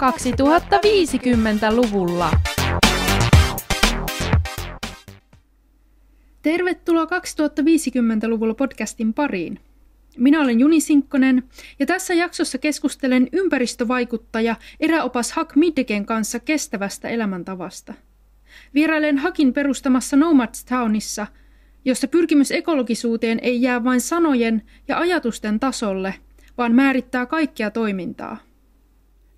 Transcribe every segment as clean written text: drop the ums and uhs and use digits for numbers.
2050-luvulla. Tervetuloa 2050-luvulla podcastin pariin. Minä olen Juni Sinkkonen ja tässä jaksossa keskustelen ympäristövaikuttaja eräopas Hak Middegen kanssa kestävästä elämäntavasta. Vierailen Hakin perustamassa Nomadstownissa, jossa pyrkimys ekologisuuteen ei jää vain sanojen ja ajatusten tasolle, vaan määrittää kaikkea toimintaa.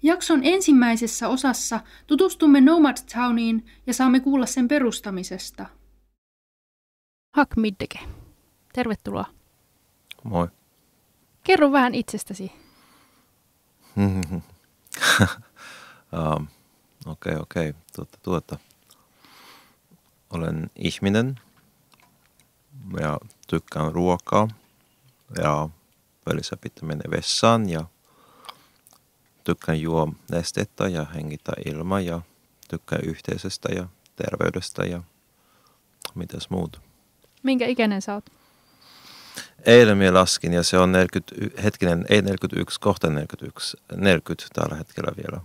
Jakson ensimmäisessä osassa tutustumme Nomadtowniin ja saamme kuulla sen perustamisesta. Hak Middegen, tervetuloa. Moi. Kerro vähän itsestäsi. Okei. Olen ihminen ja tykkään ruokaa ja välissä pitää mennä vessaan ja tykkään juo nestettä ja hengittää ilmaa ja tykkään yhteisöstä ja terveydestä ja mitäs muuta. Minkä ikäinen sä oot? Eilen minä laskin ja se on 40 tällä hetkellä vielä.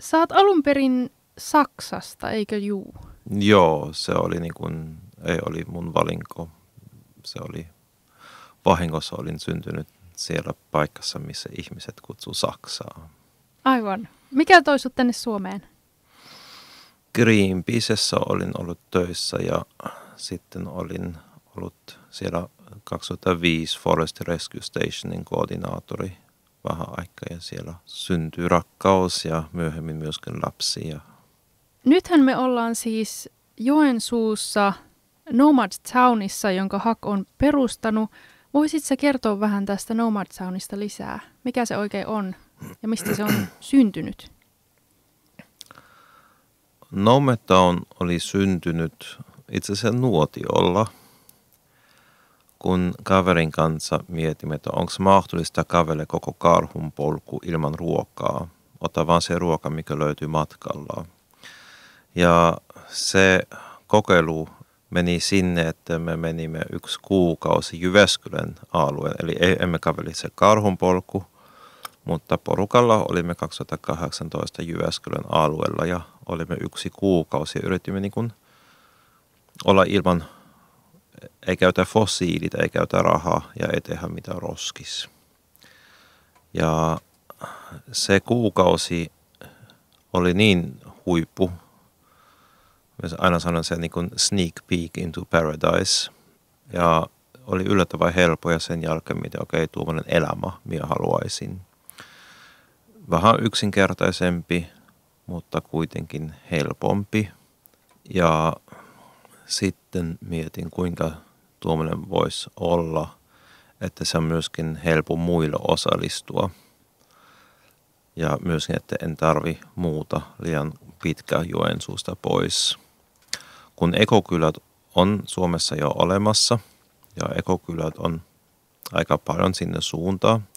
Sä oot alun perin Saksasta, eikö juu? Joo, se oli ei oli mun valinko. Se oli vahingossa olin syntynyt siellä paikassa, missä ihmiset kutsuu Saksaa. Aivan. Mikä toi sut tänne Suomeen? Greenpeacessa olin ollut töissä ja sitten olin ollut siellä 2005 Forest Rescue Stationin koordinaattori vähän aikaa ja siellä syntyi rakkaus ja myöhemmin myöskin lapsia. Nythän me ollaan siis Joensuussa Nomadtownissa, jonka Hak on perustanut. Voisitko sä kertoa vähän tästä Nomadtownista lisää? Mikä se oikein on ja mistä se on syntynyt? Nomadtown oli syntynyt itse asiassa nuotiolla, kun kaverin kanssa mietimme, että onko mahdollista kävellä koko karhun polku ilman ruokaa. Ota vaan se ruoka, mikä löytyy matkalla. Ja se kokeilu meni sinne, että me menimme 1 kuukausi Jyväskylän alueen. Eli emme käveli se karhun polku, mutta porukalla olimme 2018 Jyväskylän alueella ja olimme 1 kuukausi ja yritimme olla ilman, ei käytä fossiilit, ei käytä rahaa ja ei tehdä mitään roskis. Ja se kuukausi oli niin huippu. Mä aina sanon se sneak peek into paradise. Ja oli yllättävän helppo ja sen jälkeen, mitä tuommoinen elämä minä haluaisin. Vähän yksinkertaisempi, mutta kuitenkin helpompi. Ja sitten mietin, kuinka tuommoinen voisi olla, että se on myöskin helppo muille osallistua. Ja myöskin, että en tarvi muuta liian pitkään Joensuusta pois. Kun ekokylät on Suomessa jo olemassa ja ekokylät on aika paljon sinne suuntaan.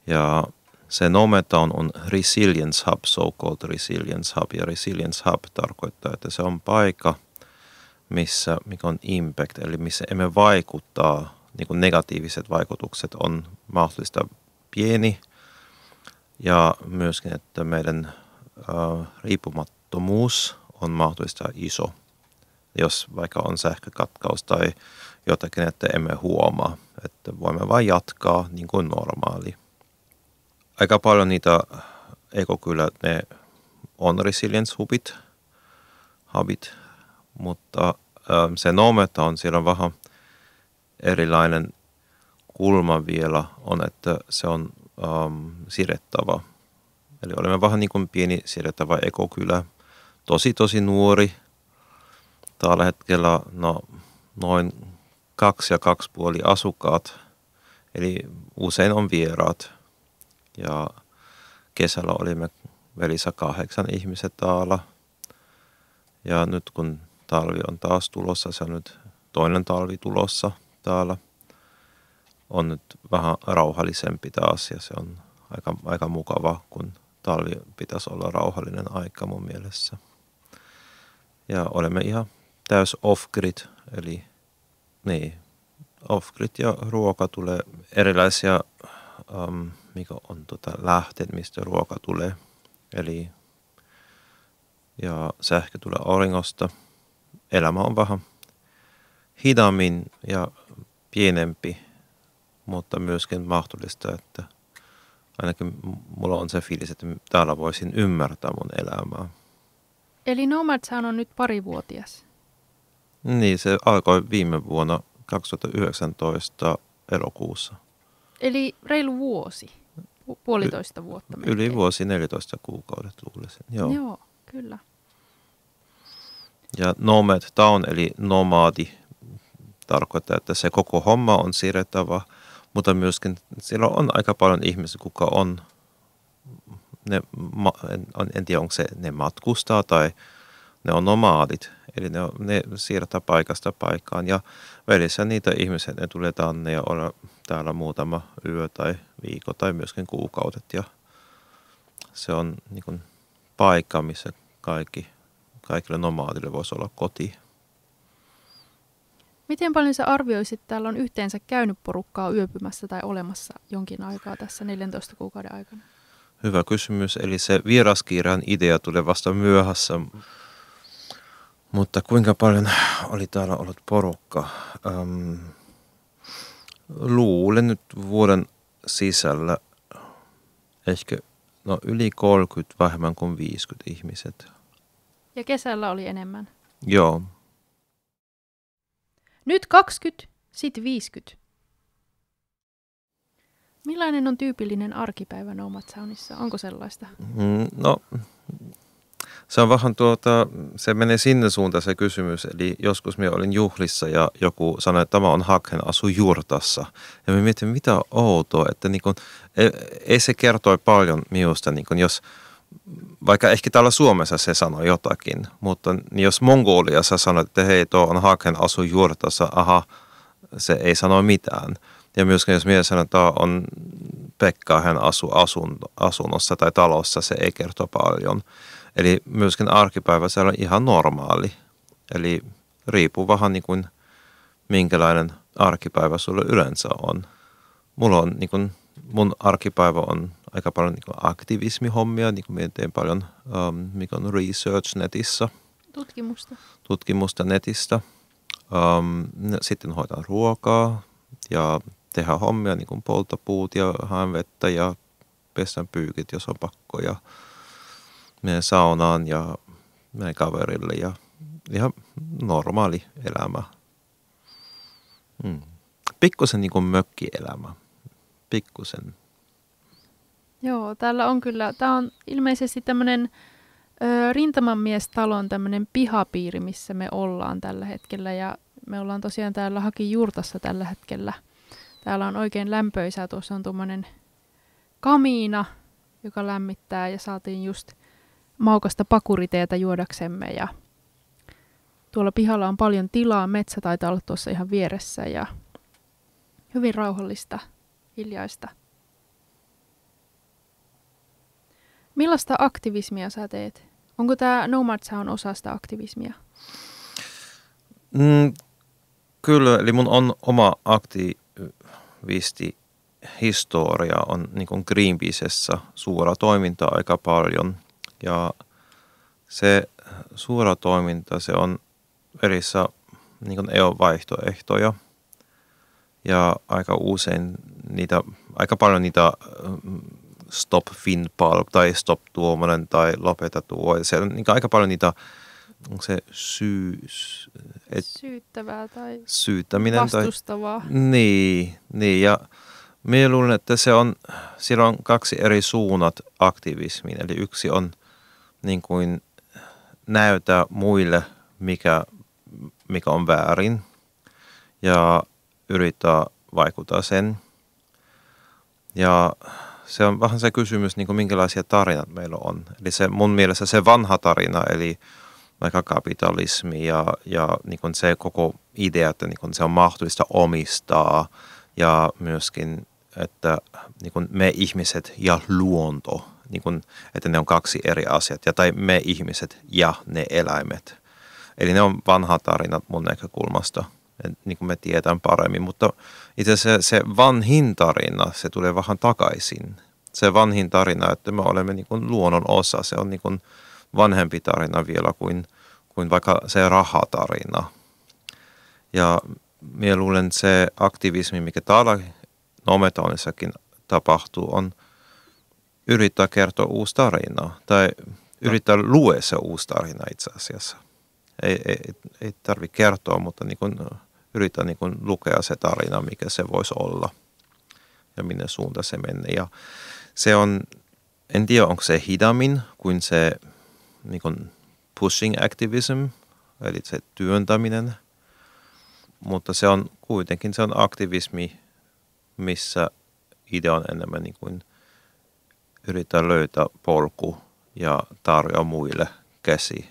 Ja se Nomadtown on Resilience Hub, so-called Resilience Hub. Ja Resilience Hub tarkoittaa, että se on paikka, mikä on impact, eli missä emme vaikuttaa, negatiiviset vaikutukset on mahdollista pieni. Ja myöskin, että meidän riippumattomuus on mahdollista iso. Jos vaikka on sähkökatkaus tai jotakin, että emme huomaa, että voimme vain jatkaa niin kuin normaali. Aika paljon niitä ekokylät, ne on resilience-hubit, mutta se Nomadtown, siellä on vähän erilainen kulma vielä on, että se on siirrettävä. Eli olemme vähän niin kuin pieni siirrettävä ekokylä, tosi nuori. Tällä hetkellä noin 2 ja 2,5 asukkaat, eli usein on vieraat. Ja kesällä olimme välissä 8 ihmistä täällä. Ja nyt kun talvi on taas tulossa, se on nyt toinen talvi tulossa täällä, on nyt vähän rauhallisempi taas ja se on aika mukava, kun talvi pitäisi olla rauhallinen aika mun mielessä. Ja olemme ihan täys off-grid, eli off-grid ja ruoka tulee erilaisia, mikä on lähteet, mistä ruoka tulee. Eli ja sähkö tulee auringosta. Elämä on vähän hitaammin ja pienempi, mutta myöskin mahdollista, että ainakin mulla on se fiilis, että täällä voisin ymmärtää mun elämää. Eli Nomadsound on nyt parivuotias. Niin, se alkoi viime vuonna 2019 elokuussa. Eli reilu vuosi, puolitoista vuotta. Yli melkein. vuosi, 14 kuukaudet luulisin. Joo, kyllä. Ja Nomad Town eli nomadi tarkoittaa, että se koko homma on siirrettävä, mutta myöskin siellä on aika paljon ihmisiä, kuka on, en tiedä onko se ne matkustaa tai ne on nomadit, eli ne siirretään paikasta paikkaan ja välissä niitä ihmisiä, ne tulee tänne ja olla täällä muutama yö tai viikko tai myöskin kuukaudet ja se on niin kuin paikka, missä kaikille nomaadille voisi olla koti. Miten paljon sä arvioisit, että täällä on yhteensä käynyt porukkaa yöpymässä tai olemassa jonkin aikaa tässä 14 kuukauden aikana? Hyvä kysymys. Eli se vieraskirjan idea tulee vasta myöhässä. Mutta kuinka paljon oli täällä ollut porukka? Luulen nyt vuoden sisällä ehkä yli 30, vähemmän kuin 50 ihmiset. Ja kesällä oli enemmän. Joo. Nyt 20, sitten 50. Millainen on tyypillinen arkipäivä Nomadsoundissa? Onko sellaista? No, se on vähän se menee sinne suuntaan se kysymys. Eli joskus minä olin juhlissa ja joku sanoi, että tämä on Haken asu Jurtassa. Ja minä mietin, mitä outoa, että niin kun, ei se kertoi paljon minusta, niin kun jos vaikka ehkä täällä Suomessa se sanoi jotakin, mutta niin jos Mongoliassa sanoit, että hei, tuo on Haken asu Jurtassa, aha, se ei sano mitään. Ja myöskin jos mies sanoo, että on Pekka, hän asuu asunnossa tai talossa, se ei kerto paljon. Eli myöskin arkipäivä siellä on ihan normaali. Eli riippuu vähän niin kuin minkälainen arkipäivä sulle yleensä on. Mulla on niin kuin, mun arkipäivä on aika paljon niin kuin aktivismihommia, niin kuin teen paljon mikä on research netissä. Tutkimusta netistä. Sitten hoidan ruokaa ja tehdään hommia, niin kuin polttopuut ja haen vettä ja pestän pyykit, jos on pakko. Ja menen saunaan ja menen kaverille ja ihan normaali elämä. Pikkusen niin kuin mökkielämä. Pikkusen. Joo, täällä on kyllä, tämä on ilmeisesti tämmöinen rintamanmiestalon tämmöinen pihapiiri, missä me ollaan tällä hetkellä ja me ollaan tosiaan täällä Hakin Jurtassa tällä hetkellä. Täällä on oikein lämpöisää, tuossa on tuommoinen kamiina, joka lämmittää ja saatiin just maukasta pakuriteetä juodaksemme ja tuolla pihalla on paljon tilaa, metsä taitaa olla tuossa ihan vieressä ja hyvin rauhallista, hiljaista. Millaista aktivismia sä teet? Onko tämä Nomadsound osa sitä aktivismia? Kyllä, eli mun on oma aktivistihistoria on niin kuin Greenpeacessa suora toiminta aika paljon. Ja se suora toiminta, se on verissä, niin kuin ei ole vaihtoehtoja. Ja aika usein aika paljon niitä stop Finnpulp tai stop Tuomonen tai lopeta tuo. Se on niin aika paljon niitä, onko se syyttävää tai syyttäminen vastustavaa. Tai, niin, ja minä luulen, että siellä on kaksi eri suunnat aktivismiin. Eli yksi on niin kuin näyttää muille, mikä on väärin ja yrittää vaikuttaa sen. Ja se on vähän se kysymys, niin kuin minkälaisia tarinat meillä on. Eli se, mun mielestä se vanha tarina, eli vaikka kapitalismi ja niin kuin se koko idea, että niin kuin se on mahdollista omistaa ja myöskin, että niin kuin me ihmiset ja luonto, niin kuin, että ne on kaksi eri asiat, tai me ihmiset ja ne eläimet. Eli ne on vanha tarinat mun näkökulmasta, niin kuin me tiedetään paremmin, mutta itse asiassa se vanhin tarina, se tulee vähän takaisin. se vanhin tarina, että me olemme niin kuin luonnon osa. Se on niin kuin vanhempi tarina vielä kuin vaikka se rahatarina. Ja minä luulen, se aktivismi, mikä täällä Nometonissakin tapahtuu, on yrittää kertoa uusi tarina. Tai yrittää lue se uusi tarina itse asiassa. Ei tarvitse kertoa, mutta niin kuin yrittää niin kuin lukea se tarina, mikä se voisi olla. Ja minne suuntaan se menee. Ja se on, en tiedä onko se hidammin kuin se niin kuin pushing activism, eli se työntäminen. Mutta se on kuitenkin se on aktivismi, missä idea on enemmän niin kuin yrittää löytää polku ja tarjoa muille käsi,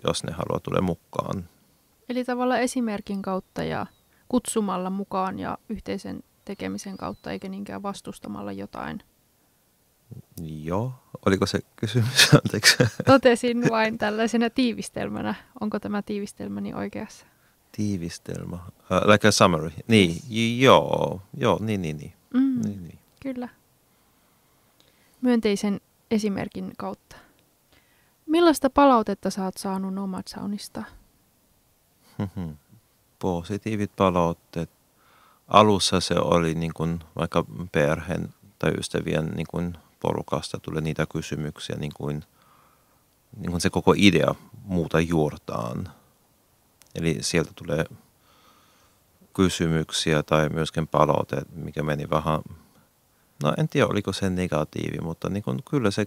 jos ne haluaa tulla mukaan. Eli tavallaan esimerkin kautta ja kutsumalla mukaan ja yhteisen tekemisen kautta, eikä niinkään vastustamalla jotain. Joo, oliko se kysymys? Anteeksi. Totesin vain tällaisena tiivistelmänä. Onko tämä tiivistelmäni oikeassa? Tiivistelmä. Like a summary. Niin, joo, niin. Niin. Kyllä. Myönteisen esimerkin kautta. Millaista palautetta sä oot saanut Nomadsoundista? Positiivit palautteet. Alussa se oli niin kuin vaikka perheen tai ystävien niin kuin porukasta tuli niitä kysymyksiä, niin kuin se koko idea muuta juurtaan. Eli sieltä tulee kysymyksiä tai myöskin palautteet, mikä meni vähän, no en tiedä oliko se negatiivi, mutta niin kuin, kyllä se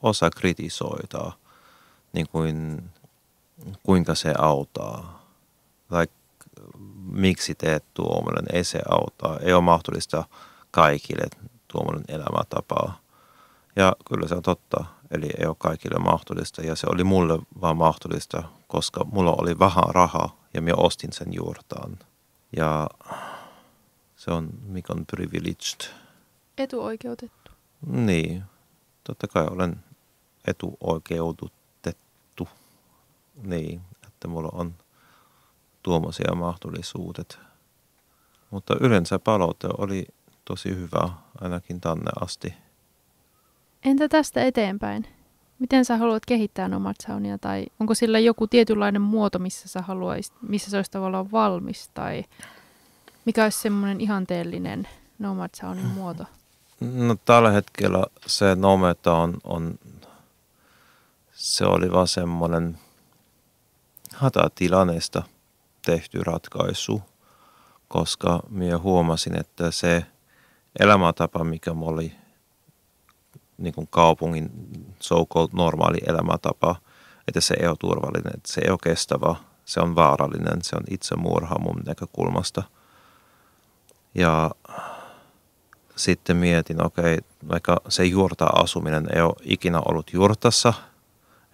osa kritisoitaa, niin kuin, kuinka se auttaa. Like, miksi teet tuommoinen, ei se auttaa, ei ole mahdollista kaikille tuommoinen elämäntapaa. Ja kyllä se on totta, eli ei ole kaikille mahdollista ja se oli mulle vaan mahdollista, koska mulla oli vähän rahaa ja minä ostin sen juurtaan. Ja se on, mikä on privileged. Etuoikeutettu. Niin, totta kai olen etuoikeutettu. Niin, että mulla on tuommoisia mahdollisuudet. Mutta yleensä palaute oli tosi hyvä, ainakin tänne asti. Entä tästä eteenpäin? Miten sä haluat kehittää Nomadsoundia? Tai onko sillä joku tietynlainen muoto, missä sä haluaisit, missä se olisi tavallaan valmis? Tai mikä olisi semmoinen ihanteellinen Nomadsoundin muoto? No tällä hetkellä se Nometa on se oli vaan semmoinen hätätilanteesta tehty ratkaisu, koska minä huomasin, että se elämäntapa, mikä oli niin kuin kaupungin so-called normaali elämäntapa, että se ei ole turvallinen, että se ei ole kestävä, se on vaarallinen, se on itsemurha mun näkökulmasta. Ja sitten mietin, okei, vaikka se juurta-asuminen ei ole ikinä ollut juurtassa,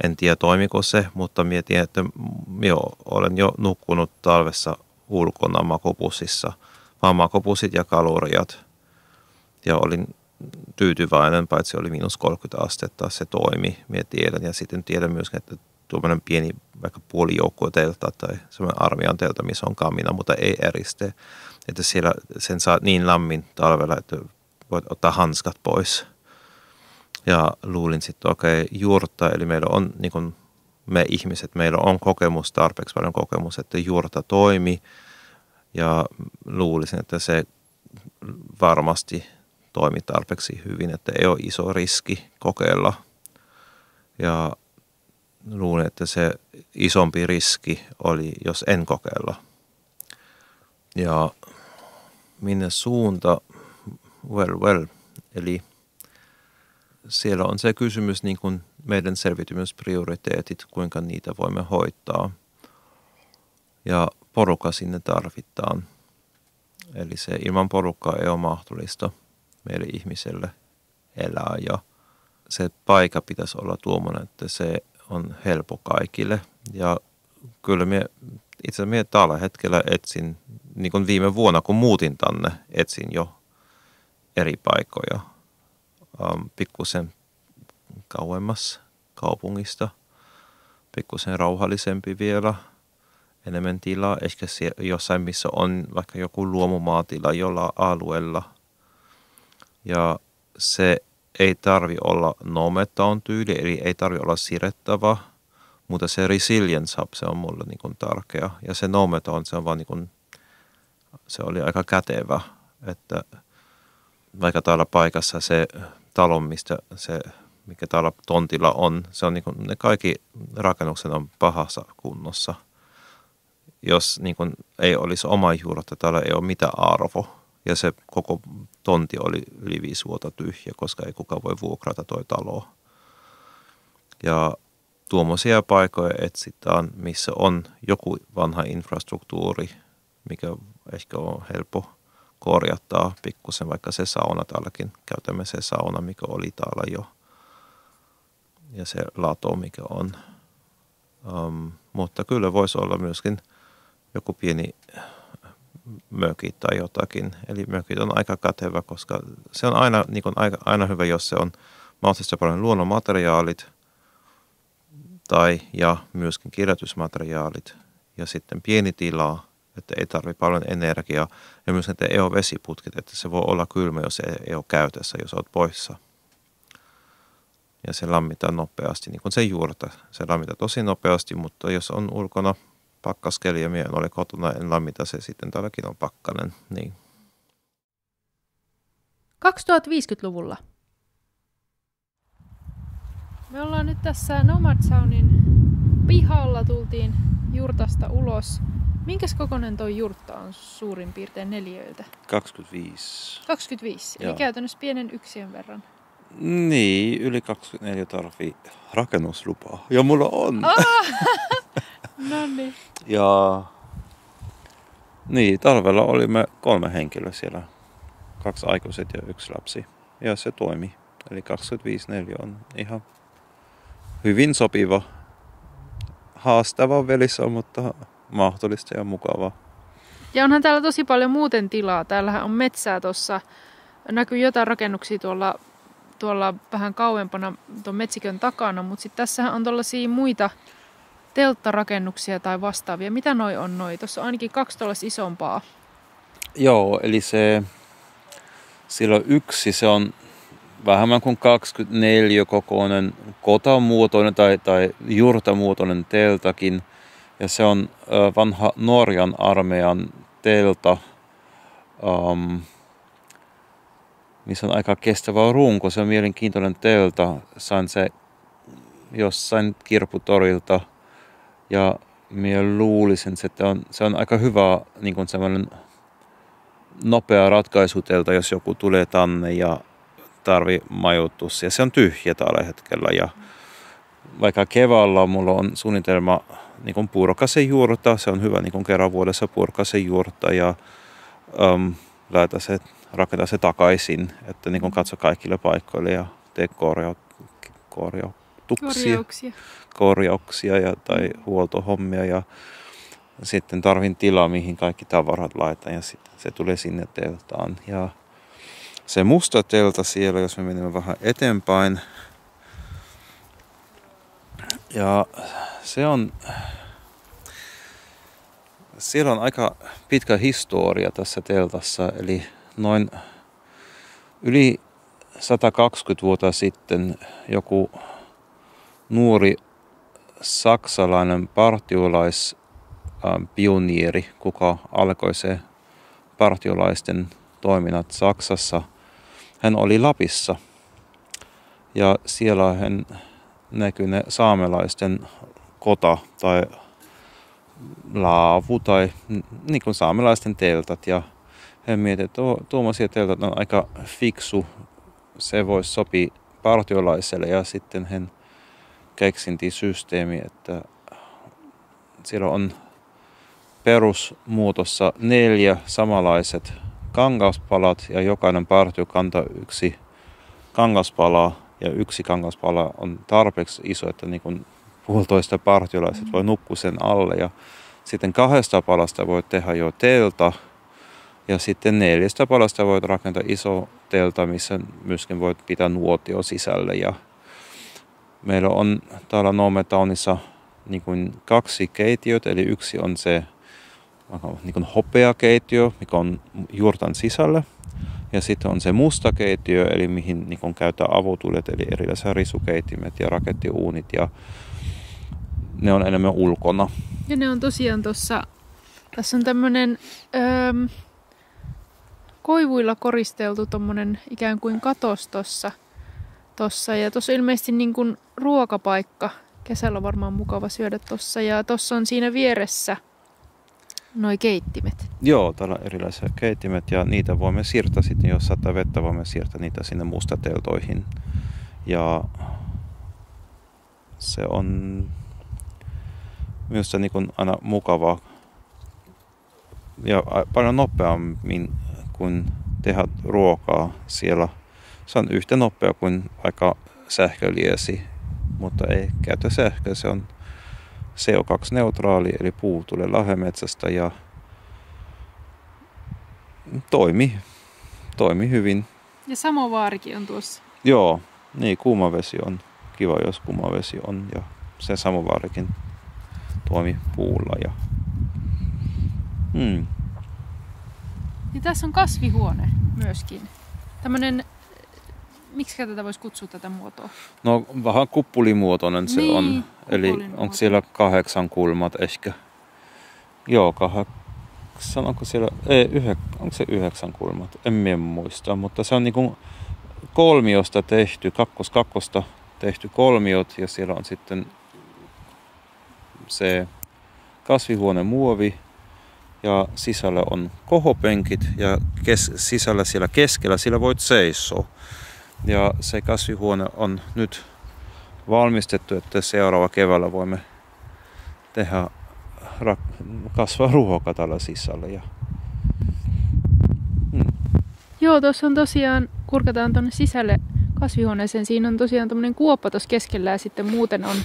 en tiedä toimiko se, mutta mietin, että minä olen jo nukkunut talvessa ulkona makupussissa, vaan makupussit ja kaloriat. Ja olin tyytyväinen, paitsi oli -30 astetta, se toimi, minä tiedän. Ja sitten tiedän myös, että tuommoinen pieni vaikka puolijoukkotelta tai semmoinen armeijan telta, missä on kamina, mutta ei eriste. Että siellä sen saa niin lämmin talvella, että voit ottaa hanskat pois. Ja luulin sitten, okei, juurta, eli meillä on, niin kuin me ihmiset, meillä on kokemus, tarpeeksi paljon kokemus, että juurta toimi. Ja luulisin, että se varmasti toimi tarpeeksi hyvin, että ei ole iso riski kokeilla. Ja luulen, että se isompi riski oli, jos en kokeilla. Ja minne suunta? Well. Eli siellä on se kysymys, niin kuin meidän selviytymisprioriteetit, kuinka niitä voimme hoitaa. Ja porukka sinne tarvitaan. Eli se ilman porukkaa ei ole mahdollista meille ihmiselle elää. Ja se paikka pitäisi olla tuommoinen, että se on helppo kaikille. Ja kyllä itse asiassa tällä hetkellä etsin, niin kuin viime vuonna kun muutin tänne, etsin jo eri paikkoja. Pikkusen kauemmas kaupungista, pikkusen rauhallisempi vielä, enemmän tilaa, ehkä jossain missä on vaikka joku luomumaatila jollain alueella. Ja se ei tarvi olla no-metown tyyli, eli ei tarvi olla sirettävä, mutta se resilience hub, se on mulle niin kuin tärkeä. Ja se no-metown, se on vaan niin kuin, se oli aika kätevä, että vaikka täällä paikassa se talo, mistä se, mikä täällä tontilla on, se on niin kuin, ne kaikki rakennukset on pahassa kunnossa. Jos niin kuin ei olisi oma juurta, täällä ei ole mitään arvo. Ja se koko tontti oli yli 5 vuotta tyhjä, koska ei kukaan voi vuokrata toi talo. Ja tuommoisia paikkoja etsitään, missä on joku vanha infrastruktuuri, mikä ehkä on helppo korjata pikkusen, vaikka se sauna täälläkin. Käytämme se sauna, mikä oli täällä jo. Ja se lato, mikä on. Mutta kyllä voisi olla myöskin joku pieni mökit tai jotakin. Eli mökit on aika kätevä, koska se on aina, niin kuin aina hyvä, jos se on mahdollisesti paljon luonnonmateriaalit ja myöskin kirjoitusmateriaalit ja sitten pieni tila, että ei tarvitse paljon energiaa ja myös että ei ole vesiputket, että se voi olla kylmä, jos ei ole käytössä, jos olet poissa. Ja se lämmitää nopeasti, niin kuin se juurta. Se lämmitää tosi nopeasti, mutta jos on ulkona pakkaskeli ja minä en ole kotona, en lämmitä se, sitten täälläkin on pakkanen. Niin. 2050-luvulla. Me ollaan nyt tässä Nomad Saunin pihalla, tultiin jurtasta ulos. Minkäs kokoinen toi jurtta on suurin piirtein neliöiltä? 25. 25, eli Joo. käytännössä pienen yksiön verran. Niin, yli 24 tarvii rakennuslupaa. Ja mulla on. No niin. Ja niin, talvella olimme 3 henkilöä siellä. 2 aikuiset ja 1 lapsi. Ja se toimi. Eli 25 on ihan hyvin sopiva. Haastava velissä, mutta mahdollista ja mukavaa. Ja onhan täällä tosi paljon muuten tilaa. Täällähän on metsää tuossa. Näkyy jotain rakennuksia tuolla vähän kauempana tuon metsikön takana, mutta sitten tässähän on tuollaisia muita telttarakennuksia tai vastaavia. Mitä noi on noi? Tuossa on ainakin 2 tuollaista isompaa. Joo, eli silloin yksi, se on vähemmän kuin 24 kokoinen kotamuotoinen tai jurtamuotoinen teltakin. Ja se on vanha Norjan armeijan telta, missä on aika kestävä runko. Se on mielenkiintoinen telta. Sain se jossain kirpputorilta. Ja minä luulisin, että se on aika hyvä niin kuin sellainen nopea ratkaisutelta, jos joku tulee tänne ja tarvii majoitus. Ja se on tyhjä tällä hetkellä. Ja vaikka keväällä mulla on suunnitelma niin kuin purkasen juurta, se on hyvä niin kuin kerran vuodessa purkasen juurta ja rakentaa se takaisin, että niin kuin katso kaikille paikoille ja tee korjauksia tai huoltohommia ja sitten tarvin tilaa, mihin kaikki tavarat laitan ja sitten se tulee sinne teltaan. Ja se musta telta siellä, jos me menemme vähän eteenpäin. Ja siellä on aika pitkä historia tässä teltassa, eli noin yli 120 vuotta sitten joku nuori saksalainen partiolaispioneeri, kuka alkoi se partiolaisten toiminnat Saksassa. Hän oli Lapissa ja siellä hän näkyi ne saamelaisten kota tai laavu tai niin kuin saamelaisten teltat ja hän mietti, että tuommoisia teltat on aika fiksu, se voisi sopia partiolaiselle ja sitten hän keksinti systeemi, että siellä on perusmuotossa 4 samanlaiset kangaspalat ja jokainen partio kantaa 1 kangaspala ja 1 kangaspala on tarpeeksi iso, että niin kuin 1,5 partiolaiset voi nukkua sen alle ja sitten 2 palasta voi tehdä jo telta ja sitten 4 palasta voit rakentaa iso telta, missä myöskin voit pitää nuotio sisällä ja meillä on täällä Nomad Townissa niin kuin 2 keittiötä, eli yksi on se niin kuin hopeakeittiö, mikä on juurtan sisällä. Ja sitten on se musta keittiö, eli mihin niin käytetään avotulet, eli erilaiset risukeittimet ja rakettiuunit. Ja ne on enemmän ulkona. Ja ne on tosiaan tässä on tämmönen koivuilla koristeltu tommonen ikään kuin katos tossa. Ja tossa on ilmeisesti niin kuin ruokapaikka. Kesällä on varmaan mukava syödä tossa. Ja tossa on siinä vieressä noi keittimet. Joo, täällä on erilaisia keittimet ja niitä voimme siirtää sitten, jos saattaa vettä, voimme siirtää niitä sinne mustateltoihin. Ja se on myös niin kuin aina mukavaa ja paljon nopeammin kuin tehdä ruokaa siellä. Se on yhtä nopea kuin vaikka sähköliesi, mutta ei käytä sähköä. Se on CO2-neutraali, eli puu tulee lahjametsästä ja toimi hyvin. Ja samovaarikin on tuossa. Joo, niin kuuma vesi on kiva, jos kuuma vesi on ja se samovaarikin toimi puulla. Ja tässä on kasvihuone myöskin. Tämmönen, miksi tätä voisi kutsua tätä muotoa? No vähän kuppulimuotoinen se niin, on. Eli onko siellä 8 kulmat ehkä? Joo, onko siellä, onko se 9 kulmat? En minä muista, mutta se on niinku kolmiosta tehty, kakkosta tehty kolmiot ja siellä on sitten se kasvihuone muovi ja sisällä on kohopenkit ja sisällä siellä keskellä siellä voit seisoa. Ja se kasvihuone on nyt valmistettu, että seuraava keväällä voimme tehdä kasvaa ruokaa täällä sisällä. Joo, tuossa on tosiaan, kurkataan tuonne sisälle kasvihuoneeseen, siinä on tosiaan tämmöinen kuoppa tuossa keskellä ja sitten muuten on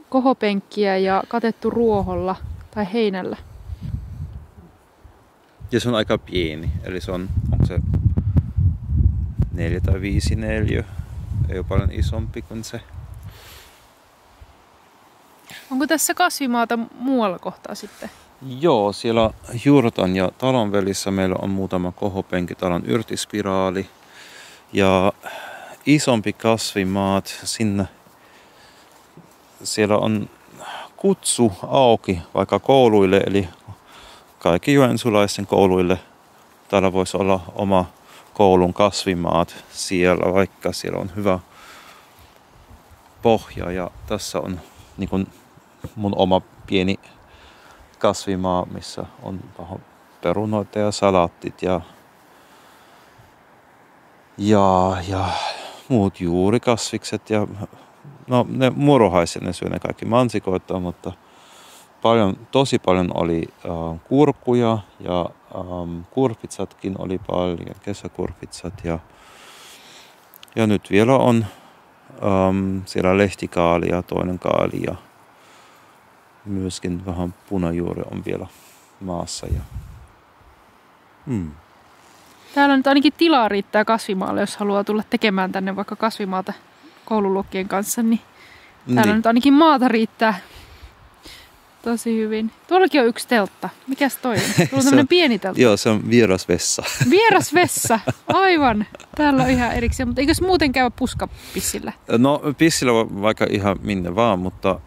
kohopenkkiä ja katettu ruoholla tai heinällä. Ja se on aika pieni, eli se onko se 4 tai 5 neliö, ei ole paljon isompi kuin se. Onko tässä kasvimaata muualla kohtaa sitten? Joo, siellä Jurtan ja talon välissä meillä on muutama kohopenki, täällä on yrtispiraali ja isompi kasvimaat sinne. Siellä on kutsu auki vaikka kouluille, eli kaikki joensulaisten kouluille. Täällä voisi olla oma koulun kasvimaat siellä, vaikka siellä on hyvä pohja. Ja tässä on niin kuin mun oma pieni kasvimaa, missä on vähän perunoita ja salaattit ja muut juurikasvikset. Ja, no ne murohaiset, ne syö ne kaikki mansikoita, mutta tosi paljon oli kurkkuja ja kurpitsatkin oli paljon, kesäkurpitsat ja nyt vielä on siellä lehtikaali ja toinen kaali ja myöskin vähän punajuuri on vielä maassa. Täällä nyt ainakin tilaa riittää kasvimaalle, jos haluaa tulla tekemään tänne vaikka kasvimaata koululuokkien kanssa, niin täällä nyt ainakin maata riittää tosi hyvin. Tuollakin on yksi teltta. Mikäs toi on? Tuolla on tämmönen pieni teltta. Joo, se on vierasvessa. Vierasvessa, aivan. Täällä on ihan erikseen, mutta eikös muuten käy puskapissillä? No pissillä vaikka ihan minne vaan, mutta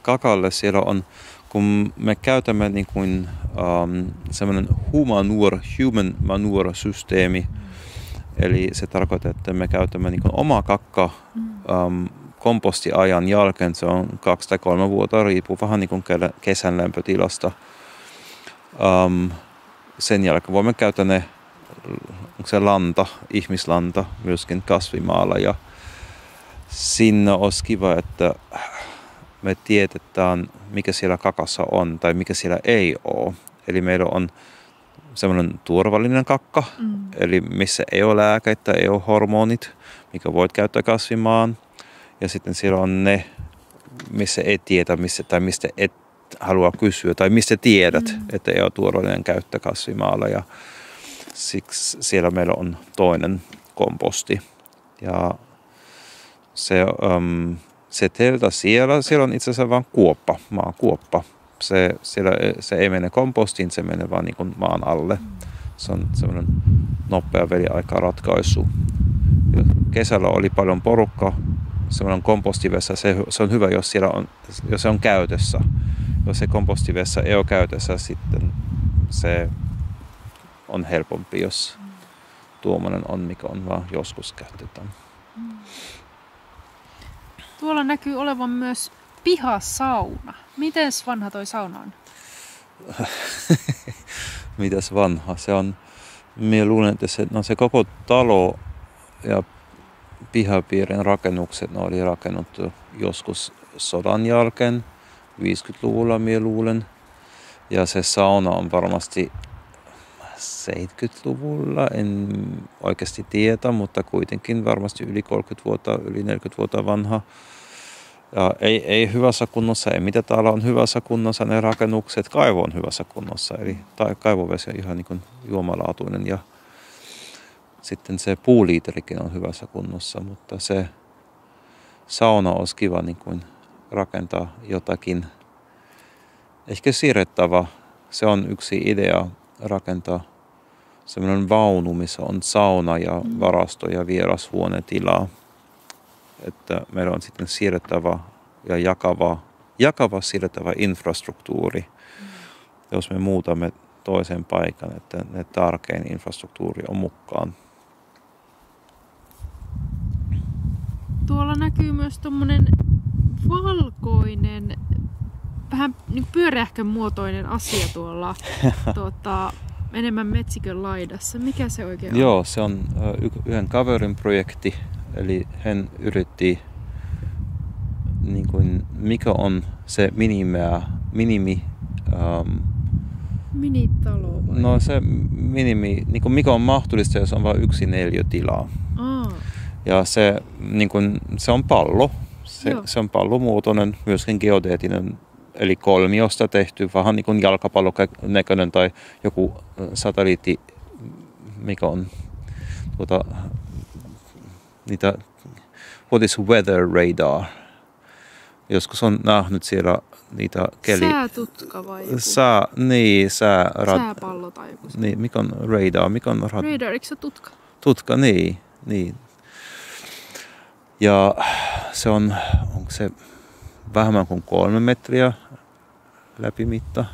kakalle siellä on, kun me käytämme niin kuin semmoinen human manure-systeemi, eli se tarkoittaa, että me käytämme niin kuin omaa kakka kompostiajan jälkeen, se on 2 tai 3 vuotta, riippuu vähän niin kuin kesän lämpötilasta. Sen jälkeen voimme käyttää ne, onko se lanta, ihmislanta myöskin kasvimaalla ja sinne olisi kiva, että me tiedetään, mikä siellä kakassa on tai mikä siellä ei ole. Eli meillä on semmoinen turvallinen kakka, eli missä ei ole lääkkeitä, ei ole hormonit, mikä voit käyttää kasvimaan. Ja sitten siellä on ne, missä ei tiedä, tai mistä et halua kysyä, tai mistä tiedät, että ei ole turvallinen käyttää kasvimaalla. Ja siksi siellä meillä on toinen komposti. Ja se teltta siellä on itse asiassa vain kuoppa, maakuoppa. Se ei mene kompostiin, se menee vaan niin kuin maan alle. Se on semmoinen nopea väliaikaratkaisu. Kesällä oli paljon porukkaa. Semmoinen kompostivessa, se on hyvä, jos se on käytössä. Jos se kompostivessa ei ole käytössä, sitten se on helpompi, jos tuommoinen on, mikä on vaan joskus käytetään. Tuolla näkyy olevan myös pihasauna. Mites vanha toi sauna on? Mitäs vanha? Se on, minä luulen, että se koko talo ja pihapiirin rakennukset, ne oli rakennettu joskus sodan jälkeen, 50-luvulla minä luulen. Ja se sauna on varmasti 70-luvulla, en oikeasti tiedä, mutta kuitenkin varmasti yli 30 vuotta, yli 40 vuotta vanha. Ja ei hyvässä kunnossa, ei mitä täällä on hyvässä kunnossa, ne rakennukset, kaivo on hyvässä kunnossa, eli kaivovesi on ihan niin kuin juomalaatuinen ja sitten se puuliiterikin on hyvässä kunnossa, mutta se sauna olisi kiva niin kuin rakentaa jotakin, ehkä siirrettävä. Se on yksi idea rakentaa semmoinen vaunu, missä on sauna ja varasto ja vierashuonetilaa. Että meillä on sitten siirrettävä ja jakava siirrettävä infrastruktuuri, jos me muutamme toisen paikan, että ne tärkein infrastruktuuri on mukaan. Tuolla näkyy myös tommonen valkoinen, vähän niin pyörähkön muotoinen asia tuolla enemmän metsikön laidassa. Mikä se oikein on? Joo, se on yhden kaverin projekti. Eli hän yritti, niin kuin, mikä on se minitalo vai? No se minimi, niin kuin mikä on mahdollista, jos on vain yksi neliötilaa. Ja se, niin kuin, se on pallo. Se on pallomuotoinen, myöskin geodeettinen, eli kolmiosta tehty, vähän niin kuin jalkapallon näköinen tai joku satelliitti, mikä on niitä, what is weather radar? Joskus on nähnyt siellä niitä Säätutka vai joku? Sääpallo tai joku. Niin, mikä on radar? Radar, eikö se tutka? Tutka, niin. Ja se onko se vähemmän kuin 3 metriä läpimitta.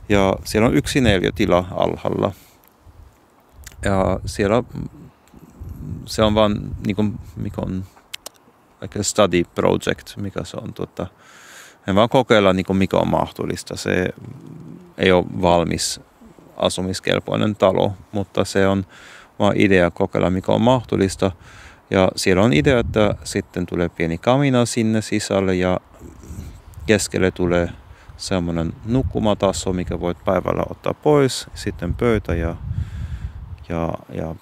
Ja siellä on yksi neliötila alhaalla. Ja siellä se on vaan niin mikä on like a study project, mikä se on. Me vaan kokeillaan mikä on mahdollista. Se ei ole valmis asumiskelpoinen talo, mutta se on vaan idea kokeilla mikä on mahdollista. Ja siellä on idea, että sitten tulee pieni kamina sinne sisälle ja keskelle tulee semmoinen nukkumataso, mikä voit päivällä ottaa pois. Sitten pöytä ja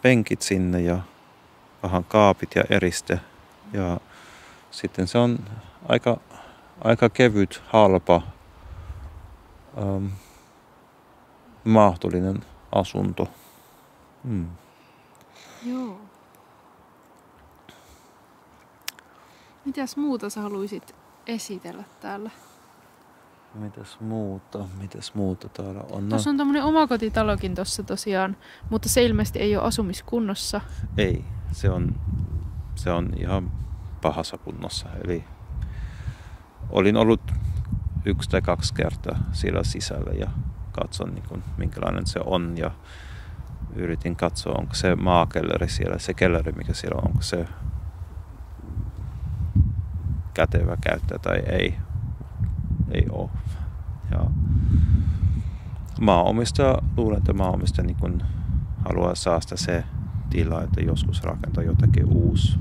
penkit sinne ja vähän kaapit ja eriste. Ja sitten se on aika kevyt, halpa, mahdollinen asunto. Joo. Mitäs muuta sä haluaisit esitellä täällä? Mitäs muuta täällä on? Tuossa on tommonen omakotitalokin tossa tosiaan, mutta se ilmeisesti ei ole asumiskunnossa. Ei, se on ihan pahassa kunnossa. Eli olin ollut 1 tai 2 kertaa siellä sisällä ja katson minkälainen se on ja yritin katsoa, onko se maakelleri siellä, se kelleri mikä siellä on, onko se kätevä käyttää tai ei ole. Ja luulen, että maanomistaja haluaa saada se tila, että joskus rakentaa jotakin uusi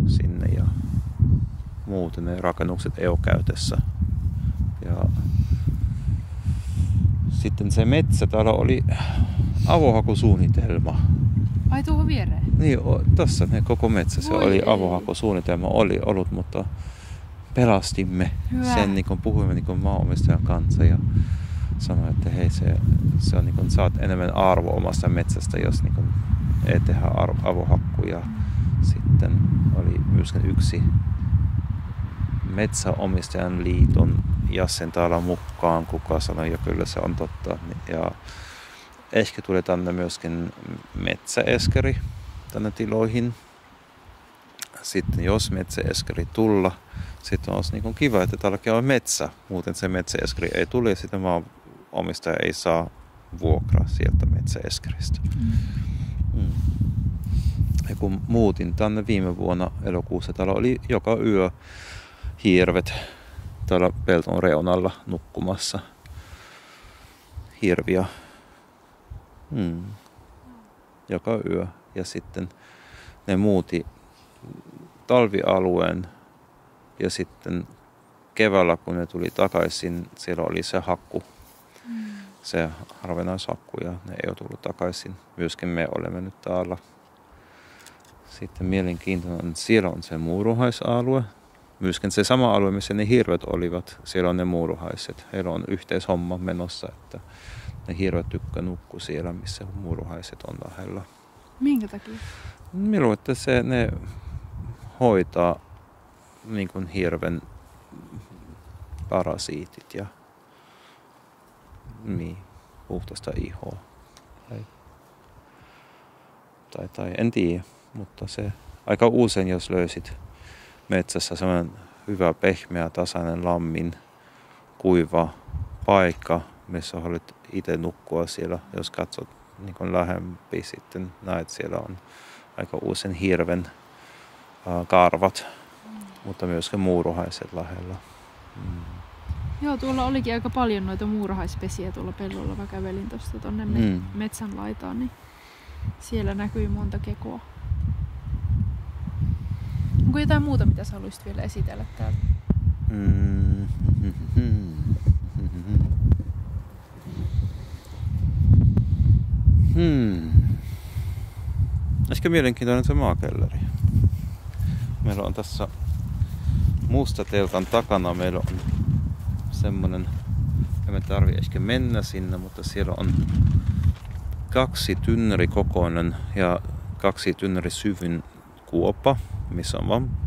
sinne ja muuten ne rakennukset ei ole käytössä. Ja sitten se metsä, täällä oli avohakusuunnitelma. Ai tuohon viereen? Niin, tässä koko metsä, se oli avohakusuunnitelma oli ollut, mutta pelastimme sen, puhuimme maanomistajan kanssa ja sanoi, että hei, se on, saat enemmän arvoa omasta metsästä, jos ei tehdä avohakkuja. Sitten oli myöskin yksi metsäomistajan liiton jäsen täällä mukaan, kuka sanoi, ja kyllä se on totta. Ja ehkä tulee tänne myöskin metsäeskeri tänne tiloihin. Sitten jos metsäeskeri tulla, sitten olisi niin kuin kiva, että täälläkin on metsä. Muuten se metsäeskeri ei tule ja sitten maanomistaja ei saa vuokraa sieltä metsäeskeristä. Ja kun muutin tänne viime vuonna elokuussa, täällä oli joka yö hirvet täällä pelton reunalla nukkumassa. Hirviä. Joka yö. Ja sitten ne muutti talvialueen ja sitten keväällä kun ne tuli takaisin, siellä oli se hakku. Se harvinaishakku ja ne ei ole tullut takaisin. Myöskin me olemme nyt täällä. Sitten mielenkiintoinen on, siellä on se muuruhaisalue. Myöskin se sama alue, missä ne hirvet olivat. Siellä on ne muuruhaiset. Heillä on yhteishomma menossa, että ne hirvet tykkää nukkua siellä, missä muuruhaiset on lähellä. Minkä takia? Minulla, että ne hoitaa niin kuin hirven parasiitit ja puhtasta ihoa. Tai en tiedä, mutta se aika usein, jos löysit metsässä sellainen hyvä, pehmeä, tasainen, lammin, kuiva paikka, missä haluat itse nukkua siellä. Jos katsot niin kuin lähempi, sitten näet, siellä on aika usein hirven karvat, mutta myöskin muuruhaiset lähellä. Joo, tuolla olikin aika paljon noita muurahaispesiä tuolla pellolla. Mä kävelin tuosta tonne metsän laitaan, niin siellä näkyy monta kekoa. Onko jotain muuta, mitä sä haluaisit vielä esitellä täältä? Ehkä mielenkiintoinen se maakelleri. Meillä on tässä musta teltan takana, meillä on semmonen, emme tarvitse ehkä mennä sinne, mutta siellä on 2 tynnärikokoinen ja 2 tynnyrisyvyn kuoppa, missä on vaan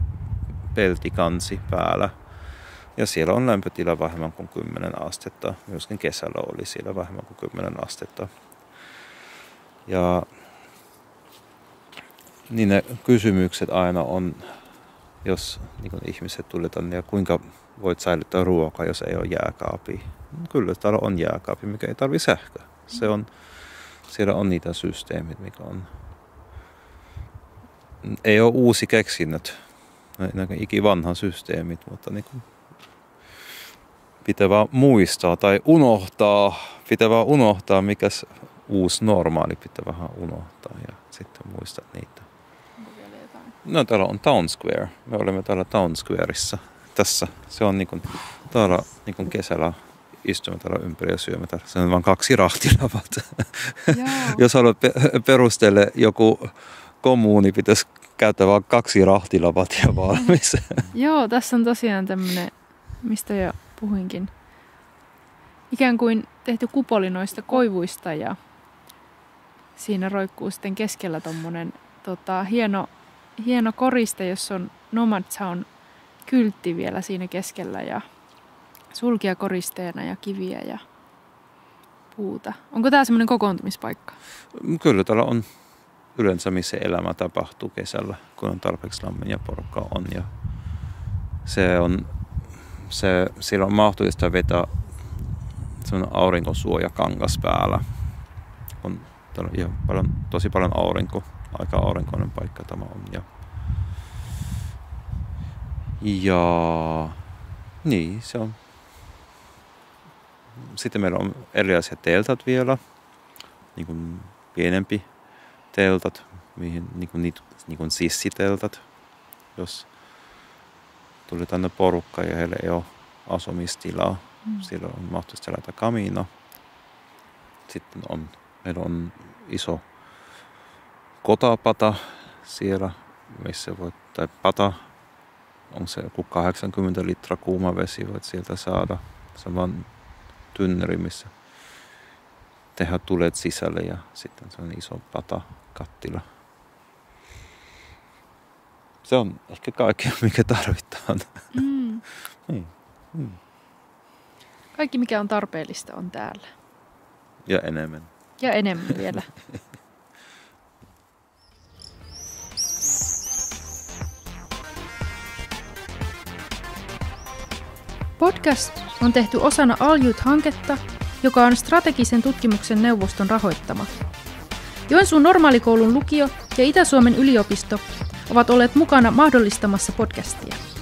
peltikansi päällä. Ja siellä on lämpötila vähemmän kuin 10 astetta. Myöskin kesällä oli siellä vähemmän kuin 10 astetta. Ja niin ne kysymykset aina on, jos niin ihmiset tulee tänne ja kuinka voit säilyttää ruokaa, jos ei ole jääkaapia. Kyllä täällä on jääkaapi, mikä ei tarvitse sähköä. Siellä on niitä systeemit, mikä on. Ei ole uusi keksinnöt. Ne ikivanhan systeemit, mutta niin kuin pitää vaan muistaa tai unohtaa, mikä uusi normaali pitää vähän unohtaa ja sitten muistaa niitä. Onko vielä jotain? No täällä on Town Square. Me olemme täällä Town Squareissa. Tässä se on niin kuin, täällä niin kuin kesällä istumme täällä ympäri ja syömme täällä. Se on vain 2 rahtilavat. Jos haluat perustella joku kommuuni, pitäisi käyttää vain 2 rahtilavat ja valmis. Joo, tässä on tosiaan tämmönen, mistä jo puhuinkin. Ikään kuin tehty kupoli noista koivuista ja siinä roikkuu sitten keskellä tommonen hieno koriste, jossa on Nomad Town kyltti vielä siinä keskellä ja sulkia koristeena ja kiviä ja puuta. Onko tää semmoinen kokoontumispaikka? Kyllä, täällä on yleensä missä elämä tapahtuu kesällä, kun on tarpeeksi lammen ja porukkaa on. Ja siellä on mahdollista vetää semmoinen aurinkosuojakangas päällä. On tosi paljon aika aurinkoinen paikka tämä on. Ja niin, se on. Sitten meillä on erilaisia teltat vielä, niin kuin pienempi teltat, niin kuin sissiteltat, jos tuli tänne porukka ja heillä ei ole asumistilaa. Siellä on mahdollista laittaa kamiina. Sitten meillä on iso kotapata siellä, missä voit, tai pata, on se joku 80 litraa kuuma vesi, voit sieltä saada. Se on vaan tynnyri, missä tehdään tulet sisälle ja sitten se on iso pata, kattila. Se on ehkä kaikki, mikä tarvitaan. Niin. Kaikki, mikä on tarpeellista, on täällä. Ja enemmän. Ja enemmän vielä. Podcast on tehty osana All Youth-hanketta, joka on strategisen tutkimuksen neuvoston rahoittama. Joensuun normaalikoulun lukio ja Itä-Suomen yliopisto ovat olleet mukana mahdollistamassa podcastia.